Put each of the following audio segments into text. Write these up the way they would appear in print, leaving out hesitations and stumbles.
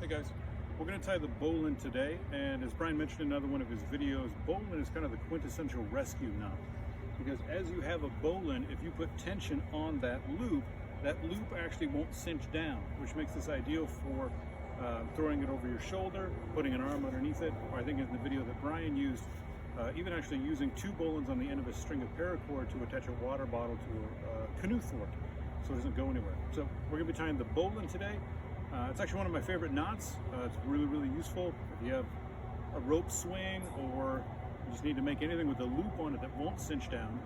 Hey guys, we're going to tie the Bowline today, and as Brian mentioned in another one of his videos, Bowline is kind of the quintessential rescue knot, because as you have a Bowline, if you put tension on that loop actually won't cinch down, which makes this ideal for throwing it over your shoulder, putting an arm underneath it, or I think in the video that Brian used, even actually using two Bowlines on the end of a string of paracord to attach a water bottle to a canoe thwart so it doesn't go anywhere. So we're going to be tying the Bowline today. It's actually one of my favorite knots. It's really useful if you have a rope swing or you just need to make anything with a loop on it that won't cinch down.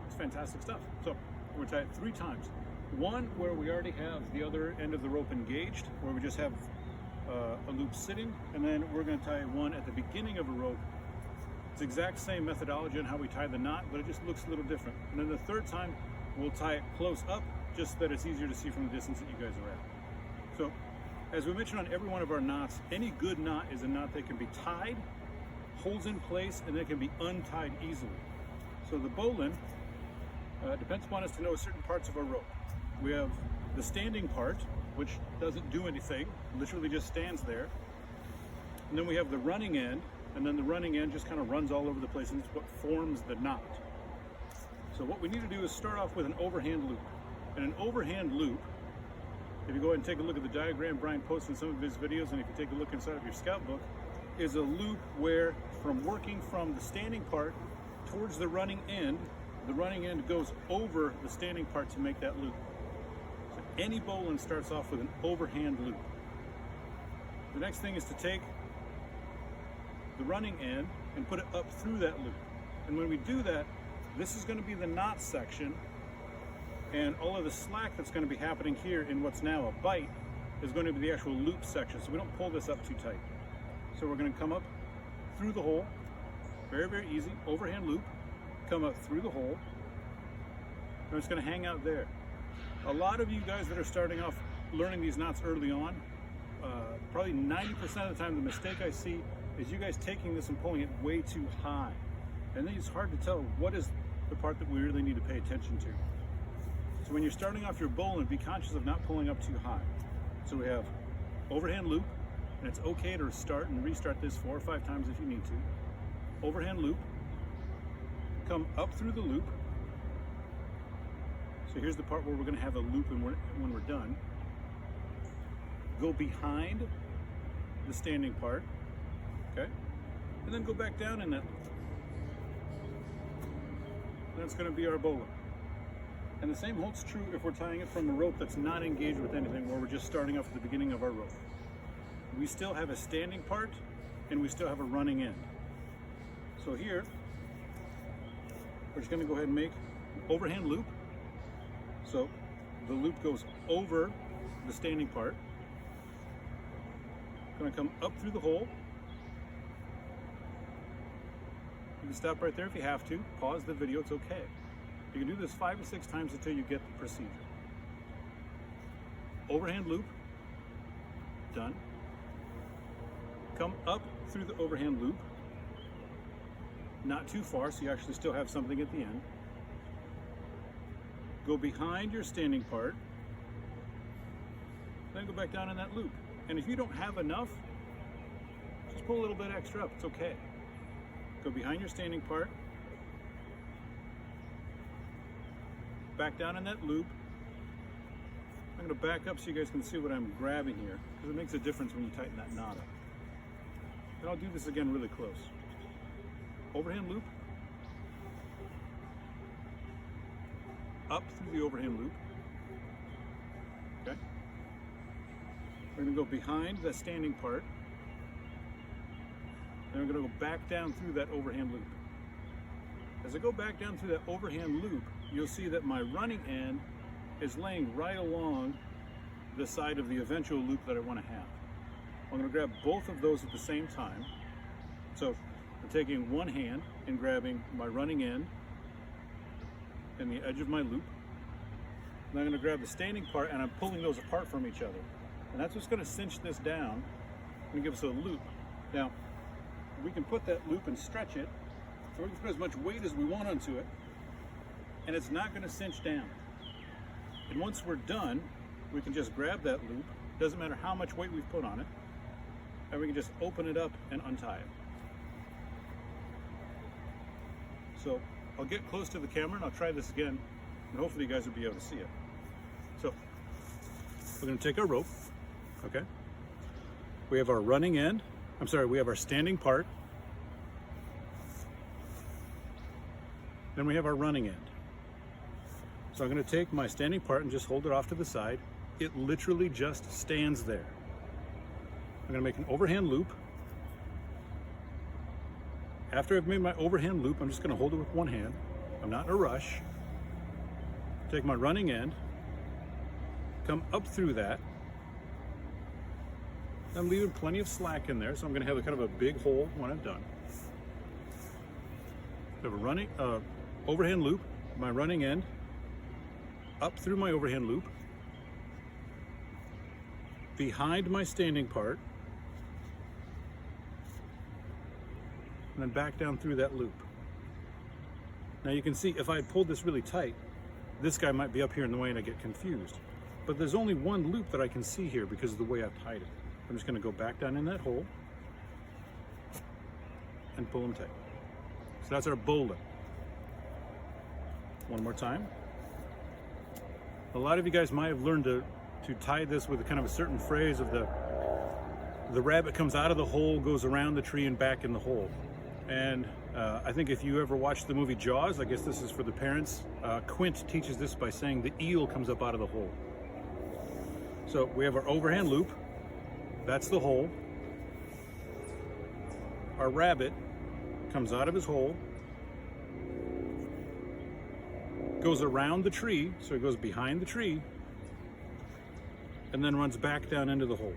It's fantastic stuff. So we're going to tie it 3 times. One where we already have the other end of the rope engaged, where we just have a loop sitting, and then we're going to tie one at the beginning of a rope. It's the exact same methodology on how we tie the knot, but it just looks a little different. And then the 3rd time, we'll tie it close up, just so that it's easier to see from the distance that you guys are at. So, as we mentioned on every one of our knots, any good knot is a knot that can be tied, holds in place, and then can be untied easily. So the Bowline depends upon us to know certain parts of our rope. We have the standing part, which doesn't do anything, literally just stands there. And then we have the running end, and then the running end just kind of runs all over the place, and it's what forms the knot. So what we need to do is start off with an overhand loop. And an overhand loop, if you go ahead and take a look at the diagram Brian posted in some of his videos, and if you take a look inside of your scout book, is a loop where from working from the standing part towards the running end goes over the standing part to make that loop. So any Bowline starts off with an overhand loop. The next thing is to take the running end and put it up through that loop. And when we do that, this is going to be the knot section, and all of the slack that's going to be happening here in what's now a bite is going to be the actual loop section, so we don't pull this up too tight. So we're going to come up through the hole, very easy, overhand loop, come up through the hole, and it's going to hang out there. A lot of you guys that are starting off learning these knots early on, probably 90% of the time the mistake I see is you guys taking this and pulling it way too high. And then it's hard to tell what is the part that we really need to pay attention to. So when you're starting off your Bowline, be conscious of not pulling up too high. So we have overhand loop, and it's okay to start and restart this 4 or 5 times if you need to. Overhand loop, come up through the loop. So here's the part where we're going to have a loop when we're done. Go behind the standing part, okay? And then go back down in that loop. That's going to be our Bowline. And the same holds true if we're tying it from a rope that's not engaged with anything, where we're just starting off at the beginning of our rope. We still have a standing part, and we still have a running end. So here, we're just going to go ahead and make an overhand loop. So the loop goes over the standing part. Going to come up through the hole. You can stop right there if you have to. Pause the video, it's okay. You can do this 5 or 6 times until you get the procedure. Overhand loop, done. Come up through the overhand loop, not too far, so you actually still have something at the end. Go behind your standing part, then go back down in that loop. And if you don't have enough, just pull a little bit extra up, it's okay. Go behind your standing part, back down in that loop. I'm going to back up so you guys can see what I'm grabbing here, because it makes a difference when you tighten that knot up. And I'll do this again really close. Overhand loop, up through the overhand loop. Okay. We're going to go behind the standing part. Then we're going to go back down through that overhand loop. As I go back down through that overhand loop, you'll see that my running end is laying right along the side of the eventual loop that I want to have. I'm going to grab both of those at the same time. So I'm taking one hand and grabbing my running end and the edge of my loop. And I'm going to grab the standing part, and I'm pulling those apart from each other. And that's what's going to cinch this down and give us a loop. Now, we can put that loop and stretch it, so we can put as much weight as we want onto it, and it's not going to cinch down. And once we're done, we can just grab that loop Doesn't matter how much weight we've put on it. And we can just open it up and untie it. So I'll get close to the camera and I'll try this again, and hopefully you guys will be able to see it. So we're going to take our rope, okay? We have our running end. We have our standing part. Then we have our running end. So I'm going to take my standing part and just hold it off to the side. It literally just stands there. I'm going to make an overhand loop. After I've made my overhand loop, I'm just going to hold it with one hand. I'm not in a rush. Take my running end, come up through that. I'm leaving plenty of slack in there, so I'm going to have a kind of a big hole when I'm done. I have a running overhand loop, my running end, up through my overhand loop, behind my standing part, and then back down through that loop. Now you can see if I had pulled this really tight, this guy might be up here in the way and I get confused. But there's only one loop that I can see here because of the way I've tied it. I'm just going to go back down in that hole and pull them tight. So that's our bowline. One more time. A lot of you guys might have learned to tie this with a kind of a certain phrase of the rabbit comes out of the hole, goes around the tree and back in the hole. And I think if you ever watched the movie Jaws, I guess this is for the parents, Quint teaches this by saying the eel comes up out of the hole. So we have our overhand loop, that's the hole. Our rabbit comes out of his hole, goes around the tree, so it goes behind the tree, and then runs back down into the hole.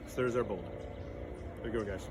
So there's our bowline. There you go, guys.